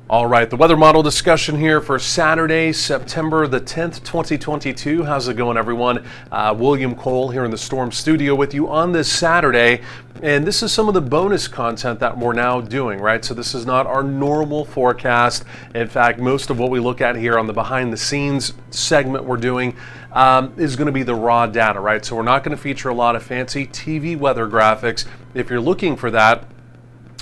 All right, the weather model discussion here for Saturday, September the 10th, 2022. How's it going, everyone? William Cole here in the Storm Studio with you on this Saturday. And this is some of the bonus content that we're now doing, right? So this is not our normal forecast. In fact, most of what we look at here on the behind the scenes segment we're doing is going to be the raw data, right? So we're not going to feature a lot of fancy TV weather graphics. If you're looking for that,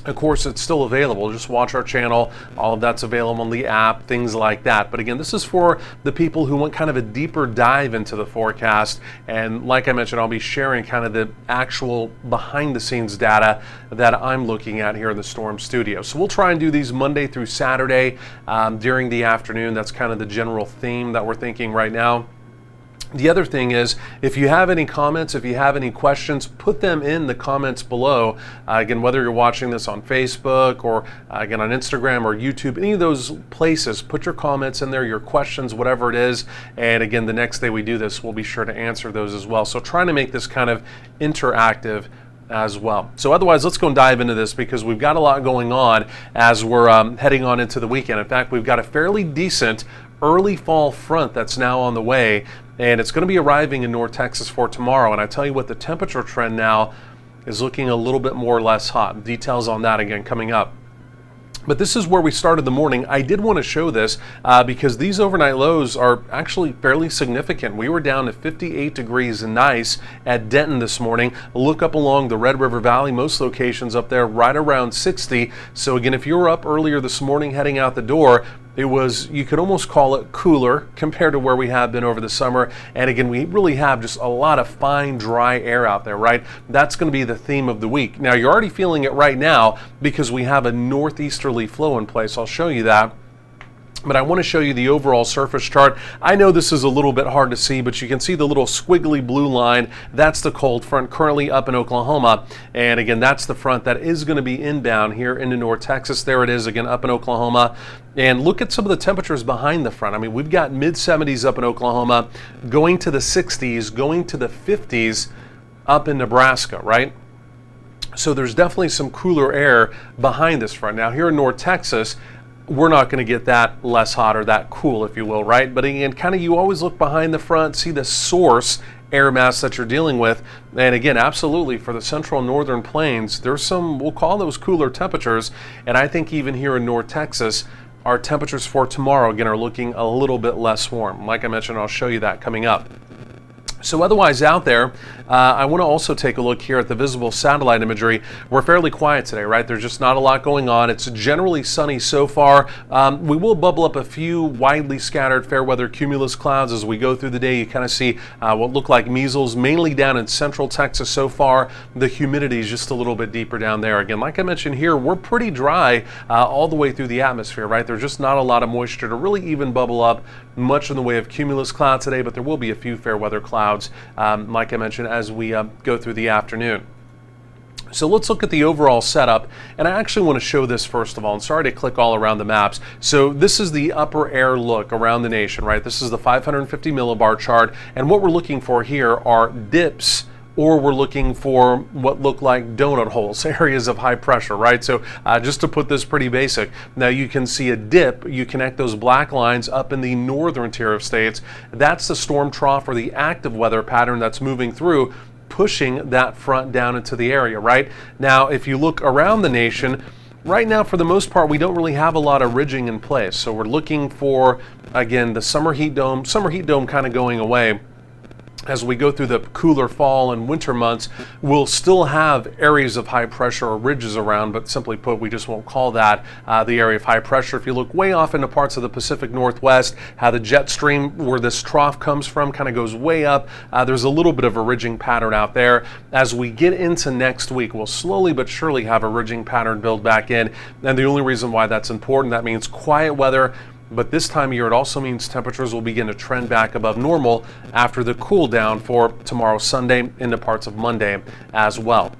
of course, it's still available. Just watch our channel. All of that's available on the app, things like that. But again, this is for the people who want kind of a deeper dive into the forecast. And like I mentioned, I'll be sharing kind of the actual behind the scenes data that I'm looking at here in the Storm Studio. So we'll try and do these Monday through Saturday during the afternoon. That's kind of the general theme that we're thinking right now. The other thing is, if you have any comments, if you have any questions, put them in the comments below. Again, whether you're watching this on Facebook or again on Instagram or YouTube, any of those places, put your comments in there, your questions, whatever it is. And again, the next day we do this, we'll be sure to answer those as well. So trying to make this kind of interactive as well. So otherwise, let's go and dive into this because we've got a lot going on as we're heading on into the weekend. In fact, we've got a fairly decent early fall front that's now on the way, and it's going to be arriving in North Texas for tomorrow. And I tell you what, the temperature trend now is looking a little bit more or less hot. Details on that again coming up. But this is where we started the morning. I did want to show this because these overnight lows are actually fairly significant. We were down to 58 degrees nice at Denton this morning. Look up along the Red River Valley, most locations up there right around 60. So again, if you were up earlier this morning heading out the door, it was, you could almost call it cooler compared to where we have been over the summer. And again, we really have just a lot of fine, dry air out there, right? That's going to be the theme of the week. Now, you're already feeling it right now because we have a northeasterly flow in place. I'll show you that. But I want to show you the overall surface chart. I know this is a little bit hard to see, but you can see the little squiggly blue line. That's the cold front currently up in Oklahoma. And again, that's the front that is going to be inbound here into North Texas. There it is again up in Oklahoma. And look at some of the temperatures behind the front. I mean, we've got mid 70s up in Oklahoma, going to the 60s, going to the 50s up in Nebraska, right? So there's definitely some cooler air behind this front. Now here in North Texas, we're not going to get that less hot or that cool, if you will, right? But again, kind of you always look behind the front, see the source air mass that you're dealing with. And again, absolutely, for the central northern plains, there's some, we'll call those cooler temperatures. And I think even here in North Texas, our temperatures for tomorrow, again, are looking a little bit less warm. Like I mentioned, I'll show you that coming up. So otherwise out there, I want to also take a look here at the visible satellite imagery. We're fairly quiet today, right? There's just not a lot going on. It's generally sunny so far. We will bubble up a few widely scattered fair weather cumulus clouds as we go through the day. You kind of see what look like measles, mainly down in central Texas so far. The humidity is just a little bit deeper down there. Again, like I mentioned here, we're pretty dry all the way through the atmosphere, right? There's just not a lot of moisture to really even bubble up much in the way of cumulus clouds today, but there will be a few fair weather clouds, like I mentioned, as we go through the afternoon. So let's look at the overall setup, and I actually want to show this first of all, and sorry to click all around the maps. So this is the upper air look around the nation, right? This is the 550 millibar chart, and what we're looking for here are dips, or we're looking for what look like donut holes, areas of high pressure, right? So just to put this pretty basic, now you can see a dip, you connect those black lines up in the northern tier of states. That's the storm trough or the active weather pattern that's moving through, pushing that front down into the area, right? Now, if you look around the nation, right now, for the most part, we don't really have a lot of ridging in place. So we're looking for, again, the summer heat dome kind of going away. As we go through the cooler fall and winter months, we'll still have areas of high pressure or ridges around, but simply put, we just won't call that the area of high pressure. If you look way off into parts of the Pacific Northwest, how the jet stream where this trough comes from kind of goes way up, there's a little bit of a ridging pattern out there. As we get into next week, we'll slowly but surely have a ridging pattern build back in. And the only reason why that's important, that means quiet weather. But this time of year, it also means temperatures will begin to trend back above normal after the cool down for tomorrow, Sunday, into parts of Monday as well.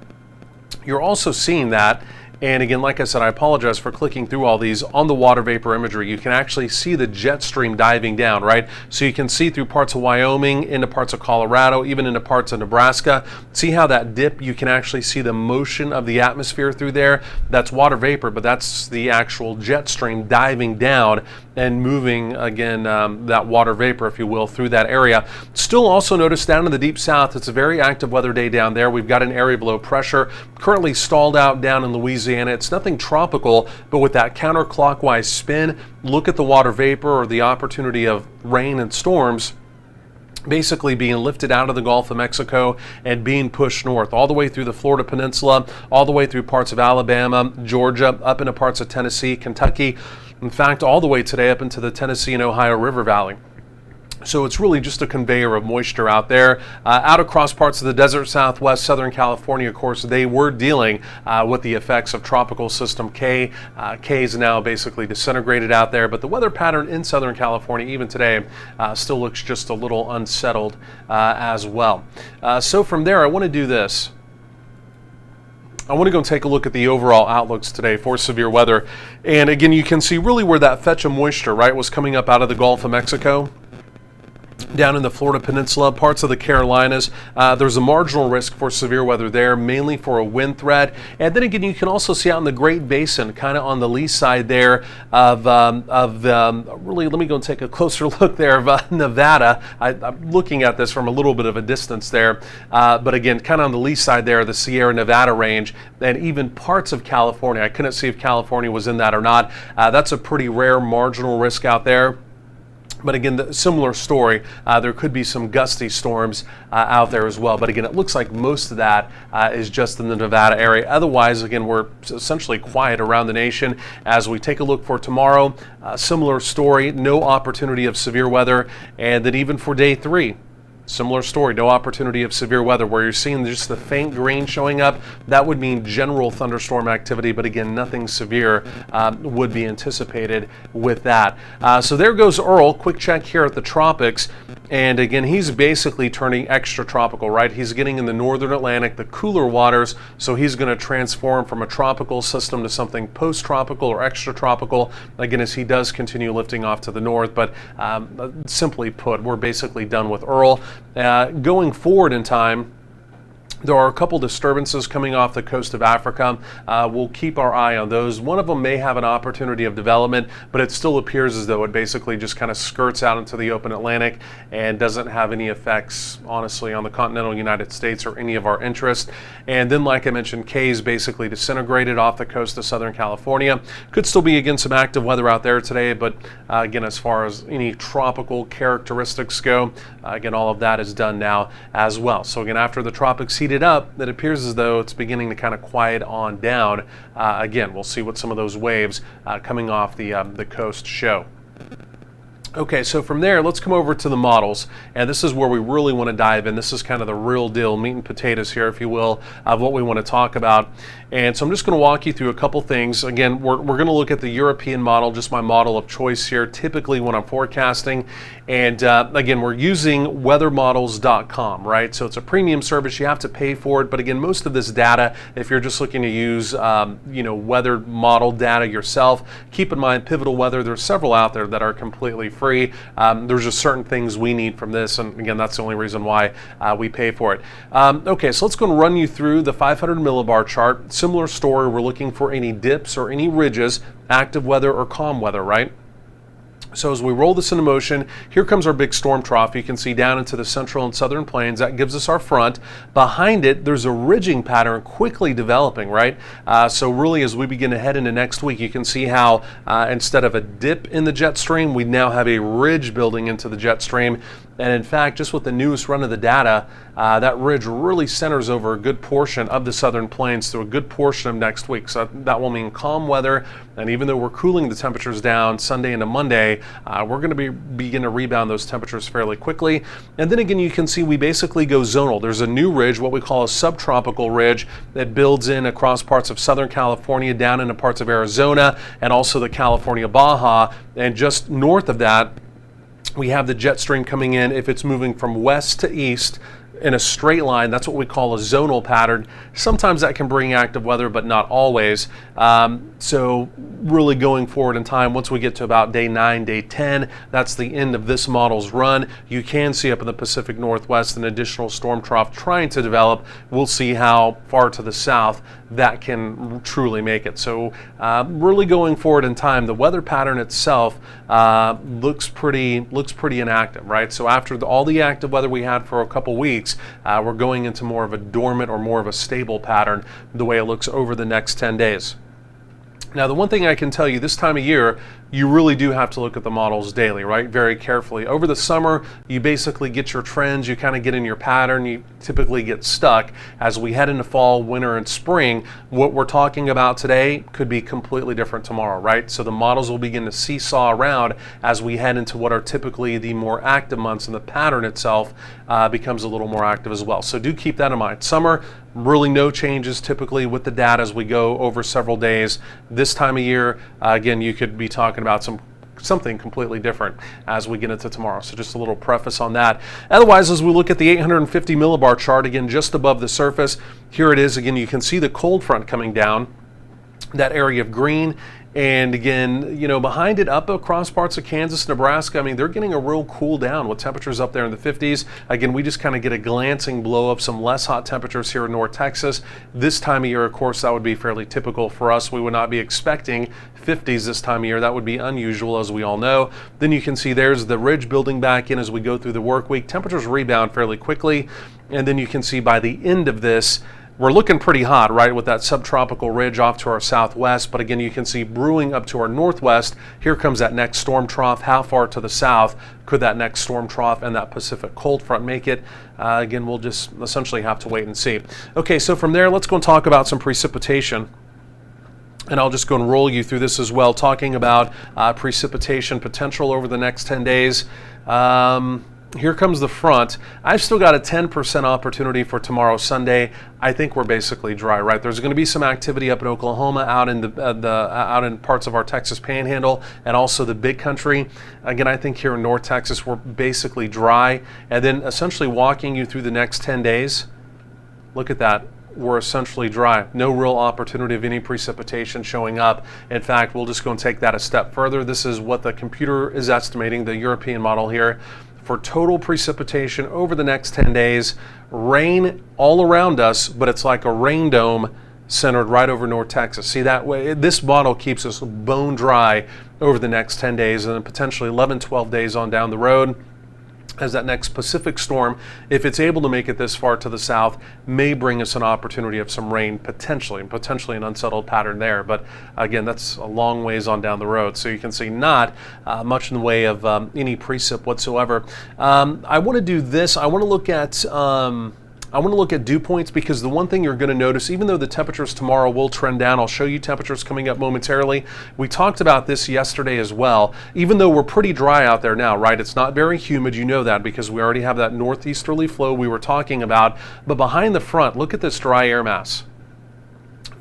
You're also seeing that And again, like I said, I apologize for clicking through all these. On the water vapor imagery, you can actually see the jet stream diving down, right? So you can see through parts of Wyoming, into parts of Colorado, even into parts of Nebraska. See how that dip, you can actually see the motion of the atmosphere through there. That's water vapor, but that's the actual jet stream diving down and moving, again, that water vapor, if you will, through that area. Still also notice down in the deep south, it's a very active weather day down there. We've got an area of low pressure currently stalled out down in Louisiana. It's nothing tropical, but with that counterclockwise spin, look at the water vapor or the opportunity of rain and storms basically being lifted out of the Gulf of Mexico and being pushed north all the way through the Florida Peninsula, all the way through parts of Alabama, Georgia, up into parts of Tennessee, Kentucky. In fact, all the way today up into the Tennessee and Ohio River Valley. So it's really just a conveyor of moisture out there. Out across parts of the desert southwest, Southern California, of course, they were dealing with the effects of Tropical System K. K is now basically disintegrated out there, but the weather pattern in Southern California, even today, still looks just a little unsettled as well. So from there, I want to do this. I want to go take a look at the overall outlooks today for severe weather. And again, you can see really where that fetch of moisture, right, was coming up out of the Gulf of Mexico. Down in the Florida Peninsula, parts of the Carolinas, there's a marginal risk for severe weather there, mainly for a wind threat. And then again, you can also see out in the Great Basin, kind of on the lee side there of really, let me go and take a closer look there of Nevada. I'm looking at this from a little bit of a distance there, but again, kind of on the lee side there, the Sierra Nevada range, and even parts of California. I couldn't see if California was in that or not. That's a pretty rare marginal risk out there. But again, the similar story, there could be some gusty storms out there as well. But again, it looks like most of that is just in the Nevada area. Otherwise, again, we're essentially quiet around the nation. As we take a look for tomorrow, similar story, no opportunity of severe weather. And then even for day 3, similar story, no opportunity of severe weather. Where you're seeing just the faint green showing up, that would mean general thunderstorm activity, but again, nothing severe would be anticipated with that. So there goes Earl. Quick check here at the tropics. And again, he's basically turning extra tropical, right? He's getting in the northern Atlantic, the cooler waters, so he's going to transform from a tropical system to something post-tropical or extra-tropical, again, as he does continue lifting off to the north. But simply put, we're basically done with Earl. Going forward in time, there are a couple disturbances coming off the coast of Africa. We'll keep our eye on those. One of them may have an opportunity of development, but it still appears as though it basically just kind of skirts out into the open Atlantic and doesn't have any effects, honestly, on the continental United States or any of our interest. And then, like I mentioned, K is basically disintegrated off the coast of Southern California. Could still be, again, some active weather out there today, but again, as far as any tropical characteristics go, again, all of that is done now as well. So again, after the tropics heated up, it appears as though it's beginning to kind of quiet on down. Again, we'll see what some of those waves coming off the coast show. Okay, so from there, let's come over to the models, and this is where we really want to dive in. This is kind of the real deal, meat and potatoes here, if you will, of what we want to talk about. And so I'm just going to walk you through a couple things. Again, we're going to look at the European model, just my model of choice here, typically when I'm forecasting. And again, we're using weathermodels.com, right? So it's a premium service. You have to pay for it. But again, most of this data, if you're just looking to use weather model data yourself, keep in mind Pivotal Weather, there's several out there that are completely free. There's just certain things we need from this. And again, that's the only reason why we pay for it. Okay, so let's go and run you through the 500 millibar chart. Similar story, we're looking for any dips or any ridges, active weather or calm weather, right? So as we roll this into motion, here comes our big storm trough. You can see down into the central and southern plains. That gives us our front. Behind it, there's a ridging pattern quickly developing, right? So really, as we begin to head into next week, you can see how instead of a dip in the jet stream, we now have a ridge building into the jet stream. And in fact, just with the newest run of the data, that ridge really centers over a good portion of the southern plains through a good portion of next week. So that will mean calm weather. And even though we're cooling the temperatures down Sunday into Monday, we're going to begin to rebound those temperatures fairly quickly. And then again, you can see we basically go zonal. There's a new ridge, what we call a subtropical ridge, that builds in across parts of Southern California, down into parts of Arizona, and also the California Baja. And just north of that, we have the jet stream coming in. If it's moving from west to east, in a straight line. That's what we call a zonal pattern. Sometimes that can bring active weather, but not always. So really going forward in time, once we get to about day 9, day 10, that's the end of this model's run. You can see up in the Pacific Northwest an additional storm trough trying to develop. We'll see how far to the south that can truly make it. So really going forward in time, the weather pattern itself looks pretty inactive, right? So after all the active weather we had for a couple weeks, we're going into more of a dormant or more of a stable pattern the way it looks over the next 10 days. Now, the one thing I can tell you this time of year, you really do have to look at the models daily, right? Very carefully. Over the summer, you basically get your trends, you kind of get in your pattern, you typically get stuck. As we head into fall, winter, and spring, what we're talking about today could be completely different tomorrow, right? So the models will begin to seesaw around as we head into what are typically the more active months, and the pattern itself becomes a little more active as well. So do keep that in mind. Summer, really no changes typically with the data as we go over several days. This time of year, again, you could be talking about something completely different as we get into tomorrow. So just a little preface on that. Otherwise, as we look at the 850 millibar chart, again, just above the surface, here it is. Again, you can see the cold front coming down, that area of green. And again, you know, behind it, up across parts of Kansas, Nebraska, I mean, they're getting a real cool down with temperatures up there in the 50s. Again, we just kind of get a glancing blow of some less hot temperatures here in North Texas. This time of year, of course, that would be fairly typical for us. We would not be expecting 50s this time of year. That would be unusual, as we all know. Then you can see there's the ridge building back in as we go through the work week. Temperatures rebound fairly quickly. And then you can see by the end of this, we're looking pretty hot, right, with that subtropical ridge off to our southwest. But again, you can see brewing up to our northwest. Here comes that next storm trough. How far to the south could that next storm trough and that Pacific cold front make it? Again, we'll just essentially have to wait and see. Okay, so from there, let's go and talk about some precipitation. And I'll just go and roll you through this as well, talking about precipitation potential over the next 10 days. Here comes the front. I've still got a 10% opportunity for tomorrow, Sunday. I think we're basically dry, right? There's going to be some activity up in Oklahoma, out in out in parts of our Texas Panhandle, and also the Big Country. Again, I think here in North Texas we're basically dry, and then essentially walking you through the next 10 days. Look at that. We're essentially dry. No real opportunity of any precipitation showing up. In fact, we'll just go and take that a step further. This is what the computer is estimating, the European model here, for total precipitation over the next 10 days. Rain all around us, but it's like a rain dome centered right over North Texas. See, that way, this model keeps us bone dry over the next 10 days, and then potentially 11, 12 days on down the road, as that next Pacific storm, if it's able to make it this far to the south, may bring us an opportunity of some rain potentially, and potentially an unsettled pattern there. But again, that's a long ways on down the road. So you can see not much in the way of any precip whatsoever. I want to do this. I want to look at dew points, because the one thing you're going to notice, even though the temperatures tomorrow will trend down, I'll show you temperatures coming up momentarily. We talked about this yesterday as well. Even though we're pretty dry out there now, right? It's not very humid, you know that, because we already have that northeasterly flow we were talking about. But behind the front, look at this dry air mass.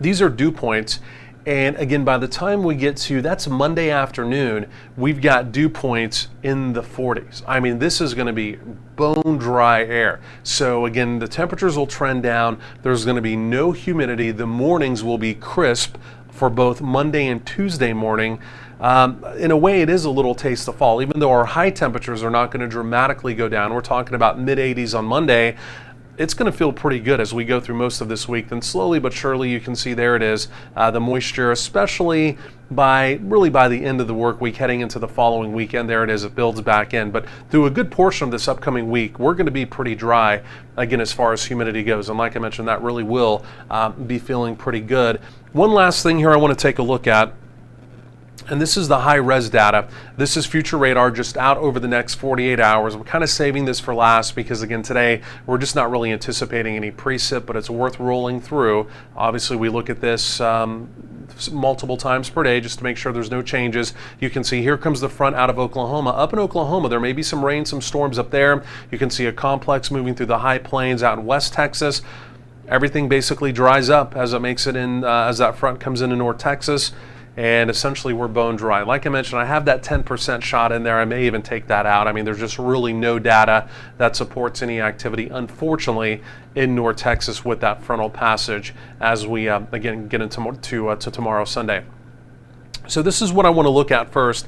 These are dew points. And again, by the time we get to, that's Monday afternoon, we've got dew points in the 40s. I mean, this is going to be bone dry air. So again, the temperatures will trend down. There's going to be no humidity. The mornings will be crisp for both Monday and Tuesday morning. In a way, it is a little taste of fall. Even though our high temperatures are not going to dramatically go down, we're talking about mid-80s on Monday. It's going to feel pretty good as we go through most of this week. Then slowly but surely, you can see there it is, the moisture, especially by the end of the work week, heading into the following weekend. There it is, it builds back in. But through a good portion of this upcoming week, we're going to be pretty dry, again, as far as humidity goes. And like I mentioned, that really will be feeling pretty good. One last thing here I want to take a look at, and this is the high-res data. This is future radar just out over the next 48 hours. I'm kind of saving this for last because, again, today we're just not really anticipating any precip, but it's worth rolling through. Obviously, we look at this multiple times per day just to make sure there's no changes. You can see here comes the front out of Oklahoma. Up in Oklahoma, there may be some rain, some storms up there. You can see a complex moving through the high plains out in West Texas. Everything basically dries up as it makes it in, as that front comes into North Texas. and essentially we're bone dry. Like I mentioned, I have that 10% shot in there. I may even take that out. I mean, there's just really no data that supports any activity, unfortunately, in North Texas with that frontal passage as we again get into to tomorrow, Sunday. So this is what I want to look at first.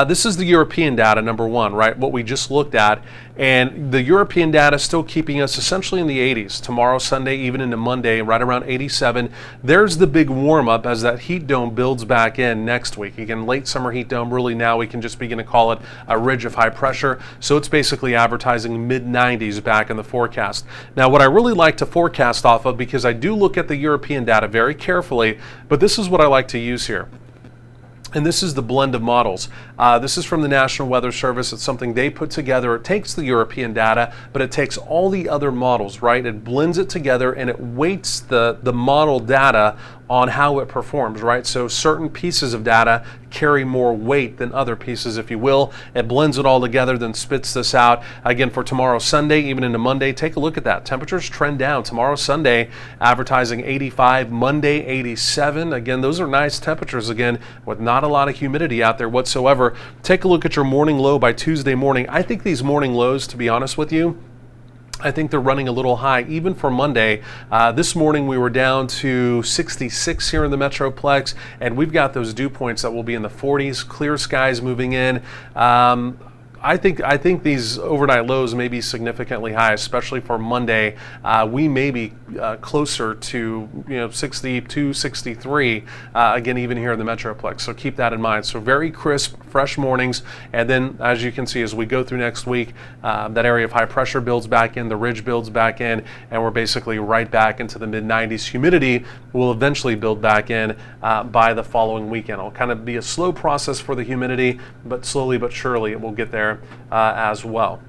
This is the European data, number one, right? What we just looked at. And the European data is still keeping us essentially in the 80s. Tomorrow, Sunday, even into Monday, right around 87. There's the big warm-up as that heat dome builds back in next week. Again, late summer heat dome, really now we can just begin to call it a ridge of high pressure. So it's basically advertising mid-90s back in the forecast. Now, what I really like to forecast off of, because I do look at the European data very carefully, but this is what I like to use here. And this is the blend of models. This is from the National Weather Service. It's something they put together. It takes the European data, but it takes all the other models, right? It blends it together and it weights the model data on how it performs, right? So certain pieces of data carry more weight than other pieces, if you will. It blends it all together, then spits this out. Again, for tomorrow, Sunday, even into Monday, take a look at that. Temperatures trend down. Tomorrow, Sunday, advertising 85, Monday, 87. Again, those are nice temperatures, again, with not a lot of humidity out there whatsoever. Take a look at your morning low by Tuesday morning. I think these morning lows, to be honest with you, I think they're running a little high, even for Monday. This morning we were down to 66 here in the Metroplex, and we've got those dew points that will be in the 40s, clear skies moving in. I think these overnight lows may be significantly high, especially for Monday. We may be closer to 62, 63 again, even here in the Metroplex. So keep that in mind. So very crisp, fresh mornings, and then as you can see, as we go through next week, that area of high pressure builds back in, the ridge builds back in, and we're basically right back into the mid-90s. Humidity will eventually build back in by the following weekend. It'll kind of be a slow process for the humidity, but slowly but surely it will get there as well.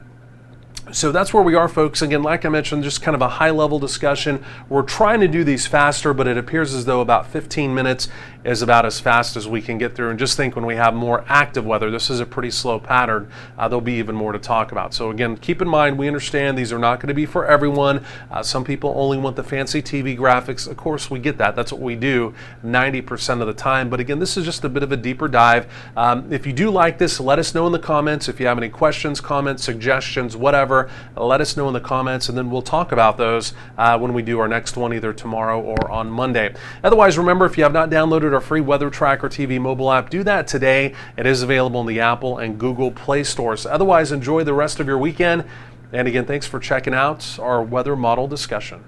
So that's where we are, folks. Again, like I mentioned, just kind of a high-level discussion. We're trying to do these faster, but it appears as though about 15 minutes is about as fast as we can get through. And just think, when we have more active weather, this is a pretty slow pattern. There'll be even more to talk about. So again, keep in mind, we understand these are not going to be for everyone. Some people only want the fancy TV graphics. Of course, we get that. That's what we do 90% of the time. But again, this is just a bit of a deeper dive. If you do like this, let us know in the comments. If you have any questions, comments, suggestions, whatever, let us know in the comments, and then we'll talk about those when we do our next one, either tomorrow or on Monday. Otherwise, remember, if you have not downloaded our free Weather Tracker TV mobile app, do that today. It is available in the Apple and Google Play stores. Otherwise, enjoy the rest of your weekend. And again, thanks for checking out our weather model discussion.